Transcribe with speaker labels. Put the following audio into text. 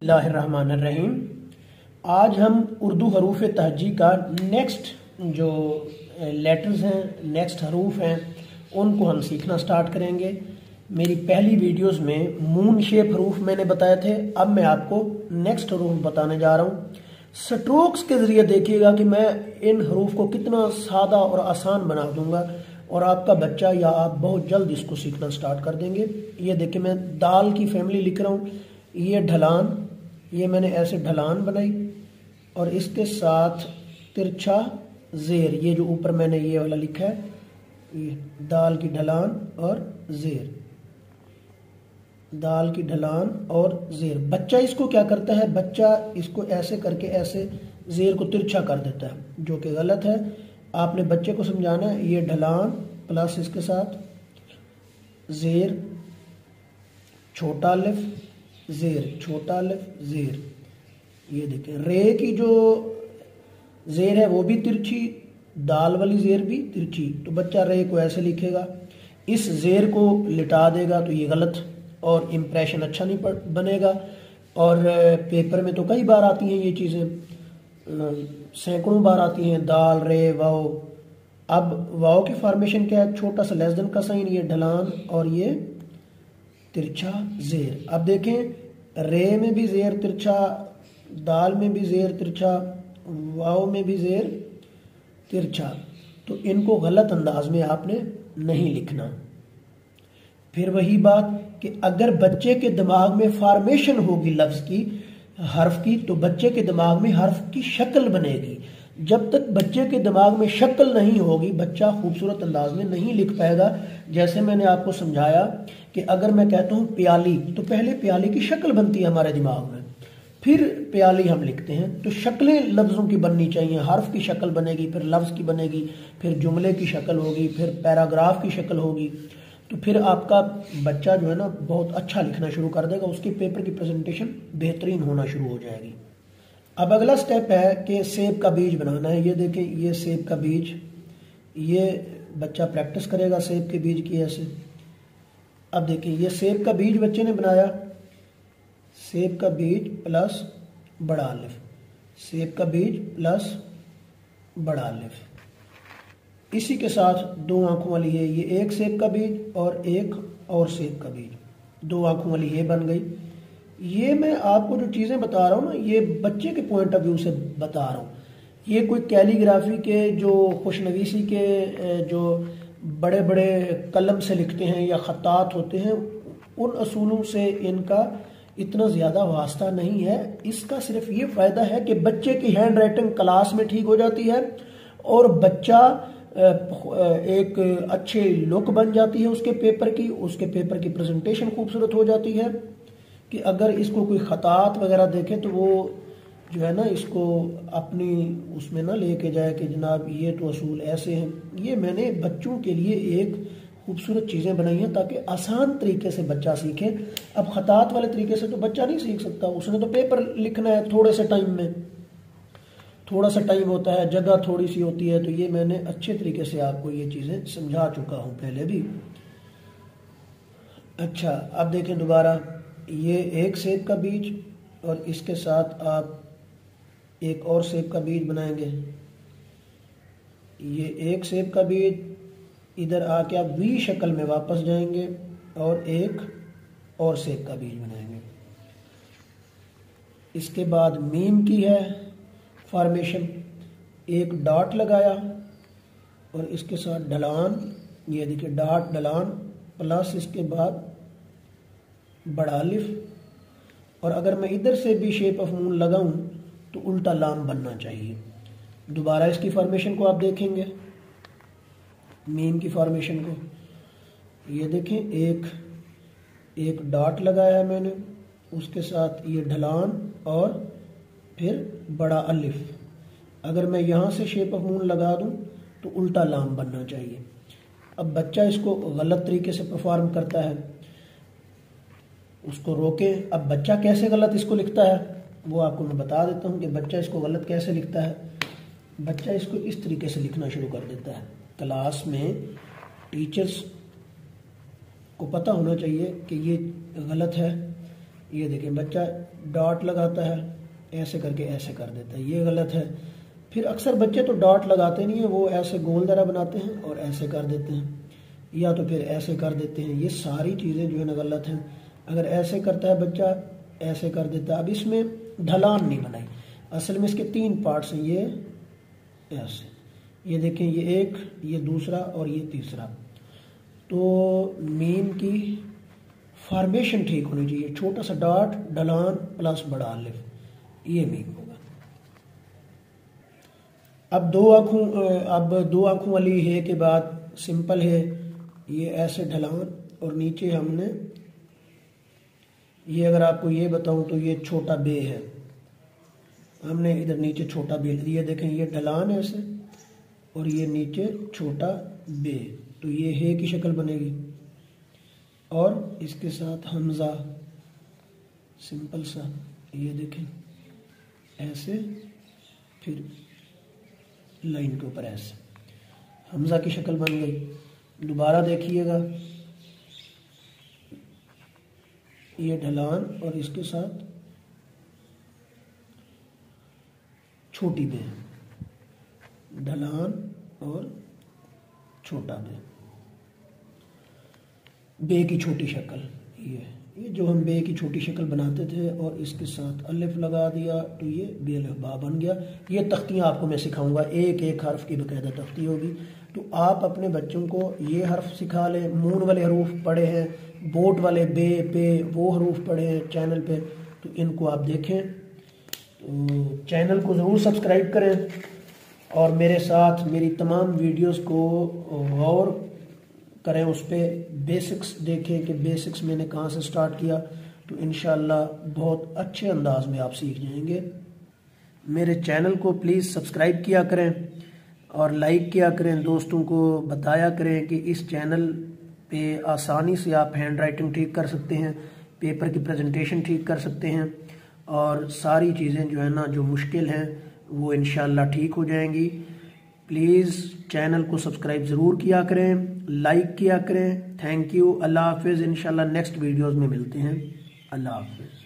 Speaker 1: बिस्मिल्लाहिर्रहमानिर्रहीम। आज हम उर्दू हरूफ तहजी का नेक्स्ट जो लेटर्स हैं, नेक्स्ट हरूफ हैं, उनको हम सीखना स्टार्ट करेंगे। मेरी पहली वीडियोस में मून शेप हरूफ मैंने बताए थे, अब मैं आपको नेक्स्ट हरूफ बताने जा रहा हूँ। स्ट्रोक्स के ज़रिए देखिएगा कि मैं इन हरूफ को कितना सादा और आसान बना दूंगा और आपका बच्चा या आप बहुत जल्द इसको सीखना स्टार्ट कर देंगे। ये देखिए, मैं दाल की फैमिली लिख रहा हूँ। ये ढलान, ये मैंने ऐसे ढलान बनाई और इसके साथ तिरछा ज़ेर, ये जो ऊपर मैंने ये वाला लिखा है, ये दाल की ढलान और ज़ेर, दाल की ढलान और ज़ेर। बच्चा इसको क्या करता है, बच्चा इसको ऐसे करके ऐसे ज़ेर को तिरछा कर देता है, जो कि गलत है। आपने बच्चे को समझाना है, ये ढलान प्लस इसके साथ ज़ेर, छोटा अलिफ, ज़ेर, छोटा अलिफ, ज़ेर। ये देखें, रे की जो ज़ेर है वो भी तिरछी, दाल वाली ज़ेर भी तिरछी, तो बच्चा रे को ऐसे लिखेगा। इस ज़ेर को लिटा देगा तो ये गलत और इम्प्रेशन अच्छा नहीं बनेगा। और पेपर में तो कई बार आती हैं ये चीज़ें, सैकड़ों बार आती हैं, दाल रे वाओ। अब वाओ की फॉर्मेशन क्या है, छोटा सा लेस देन का साइन, ये ढलान और ये तिरछा ज़ेर। अब देखें, रे में भी ज़ेर तिरछा, दाल में भी ज़ेर तिरछा, वाव में भी ज़ेर तिरछा, तो इनको गलत अंदाज में आपने नहीं लिखना। फिर वही बात कि अगर बच्चे के दिमाग में फॉर्मेशन होगी लफ्ज़ की, हर्फ की, तो बच्चे के दिमाग में हर्फ की शक्ल बनेगी। जब तक बच्चे के दिमाग में शक्ल नहीं होगी, बच्चा खूबसूरत अंदाज में नहीं लिख पाएगा। जैसे मैंने आपको समझाया कि अगर मैं कहता हूँ प्याली, तो पहले प्याली की शक्ल बनती है हमारे दिमाग में, फिर प्याली हम लिखते हैं। तो शक्लें लफ्ज़ों की बननी चाहिए, हर्फ की शक्ल बनेगी, फिर लफ्ज़ की बनेगी, फिर जुमले की शक्ल होगी, फिर पैराग्राफ की शक्ल होगी। तो फिर आपका बच्चा जो है ना बहुत अच्छा लिखना शुरू कर देगा, उसकी पेपर की प्रेजेंटेशन बेहतरीन होना शुरू हो जाएगी। अब अगला स्टेप है कि सेब का बीज बनाना है। ये देखें, ये सेब का बीज, ये बच्चा प्रैक्टिस करेगा सेब के बीज की ऐसे। अब देखिए, ये सेब का बीज बच्चे ने बनाया, सेब का बीज प्लस बड़ा अलिफ, सेब का बीज प्लस बड़ा अलिफ। इसी के साथ दो आंखों वाली ये एक सेब का बीज और एक और सेब का बीज, दो आंखों वाली ये बन गई। ये मैं आपको जो चीज़ें बता रहा हूँ ना, ये बच्चे के पॉइंट ऑफ व्यू से बता रहा हूँ। ये कोई कैलीग्राफी के जो खुशनवीसी के जो बड़े बड़े कलम से लिखते हैं या खत्तात होते हैं, उन असूलों से इनका इतना ज़्यादा वास्ता नहीं है। इसका सिर्फ ये फ़ायदा है कि बच्चे की हैंड राइटिंग क्लास में ठीक हो जाती है और बच्चा एक अच्छे लुक बन जाती है उसके पेपर की, उसके पेपर की प्रेजेंटेशन खूबसूरत हो जाती है। कि अगर इसको कोई खतात वगैरह देखे तो वो जो है ना, इसको अपनी उसमें ना लेके जाए कि जनाब ये तो असूल ऐसे हैं। ये मैंने बच्चों के लिए एक खूबसूरत चीज़ें बनाई हैं ताकि आसान तरीके से बच्चा सीखे। अब खतात वाले तरीके से तो बच्चा नहीं सीख सकता, उसने तो पेपर लिखना है थोड़े से टाइम में, थोड़ा सा टाइम होता है, जगह थोड़ी सी होती है। तो ये मैंने अच्छे तरीके से आपको ये चीज़ें समझा चुका हूँ पहले भी। अच्छा, अब देखें दोबारा, ये एक सेब का बीज और इसके साथ आप एक और सेब का बीज बनाएंगे। ये एक सेब का बीज, इधर आके आप वी शक्ल में वापस जाएंगे और एक और सेब का बीज बनाएंगे। इसके बाद मीम की है फॉर्मेशन, एक डॉट लगाया और इसके साथ ढलान, ये देखिए डॉट ढलान प्लस इसके बाद बड़ा अलिफ। और अगर मैं इधर से भी शेप ऑफ मून लगाऊं तो उल्टा लाम बनना चाहिए। दोबारा इसकी फॉर्मेशन को आप देखेंगे, मीम की फॉर्मेशन को, ये देखें, एक डॉट लगाया है मैंने, उसके साथ ये ढलान और फिर बड़ा अलिफ। अगर मैं यहाँ से शेप ऑफ मून लगा दूं तो उल्टा लाम बनना चाहिए। अब बच्चा इसको गलत तरीके से परफॉर्म करता है, उसको रोकें। अब बच्चा कैसे गलत इसको लिखता है वो आपको मैं बता देता हूँ कि बच्चा इसको गलत कैसे लिखता है। बच्चा इसको इस तरीके से लिखना शुरू कर देता है। क्लास में टीचर्स को पता होना चाहिए कि ये गलत है, ये देखें बच्चा डॉट लगाता है, ऐसे करके ऐसे कर देता है, ये गलत है। फिर अक्सर बच्चे तो डॉट लगाते नहीं हैं, वो ऐसे गोल दायरा बनाते हैं और ऐसे कर देते हैं, या तो फिर ऐसे कर देते हैं। ये सारी चीज़ें जो है ना गलत हैं। अगर ऐसे करता है बच्चा, ऐसे कर देता है। अब इसमें ढलान नहीं बनाई, असल में इसके 3 पार्ट्स हैं, ये ऐसे, ये देखें, ये एक, ये दूसरा और ये तीसरा। तो मीम की फॉर्मेशन ठीक होनी चाहिए, छोटा सा डॉट, ढलान प्लस बड़ा अलिफ, ये मीम होगा। अब दो आंखों वाली है के बाद सिंपल है, ये ऐसे ढलान और नीचे हमने ये, अगर आपको ये बताऊं तो ये छोटा बे है, हमने इधर नीचे छोटा बे दिया, देखें ये ढलान है ऐसे और ये नीचे छोटा बे, तो ये है की शक्ल बनेगी। और इसके साथ हमजा सिंपल सा, ये देखें ऐसे, फिर लाइन के ऊपर ऐसे हमजा की शक्ल बन गई। दोबारा देखिएगा, ये ढलान और इसके साथ छोटी बे, ढलान और छोटा बे की छोटी शक्ल, ये जो हम बे की छोटी शक्ल बनाते थे और इसके साथ अलिफ लगा दिया तो ये बे अलिफ बा बन गया। ये तख्तियाँ आपको मैं सिखाऊंगा, एक एक हर्फ की बाकायदा तख्ती होगी, तो आप अपने बच्चों को ये हर्फ सिखा लें। नून वाले हरूफ पढ़े हैं, बोट वाले बे पे वो हरूफ पढ़े हैं चैनल पे, तो इनको आप देखें। तो चैनल को ज़रूर सब्सक्राइब करें और मेरे साथ मेरी तमाम वीडियोस को गौर करें, उस पर बेसिक्स देखें कि बेसिक्स मैंने कहाँ से स्टार्ट किया, तो इंशाल्लाह बहुत अच्छे अंदाज में आप सीख जाएंगे। मेरे चैनल को प्लीज़ सब्सक्राइब किया करें और लाइक किया करें, दोस्तों को बताया करें कि इस चैनल पे आसानी से आप हैंड राइटिंग ठीक कर सकते हैं, पेपर की प्रेजेंटेशन ठीक कर सकते हैं और सारी चीज़ें जो है ना जो मुश्किल हैं वो इंशाल्लाह ठीक हो जाएंगी। प्लीज़ चैनल को सब्सक्राइब ज़रूर किया करें, लाइक किया करें। थैंक यू, अल्लाह हाफिज़। इंशाल्लाह नेक्स्ट वीडियोज़ में मिलते हैं। अल्लाह हाफिज़।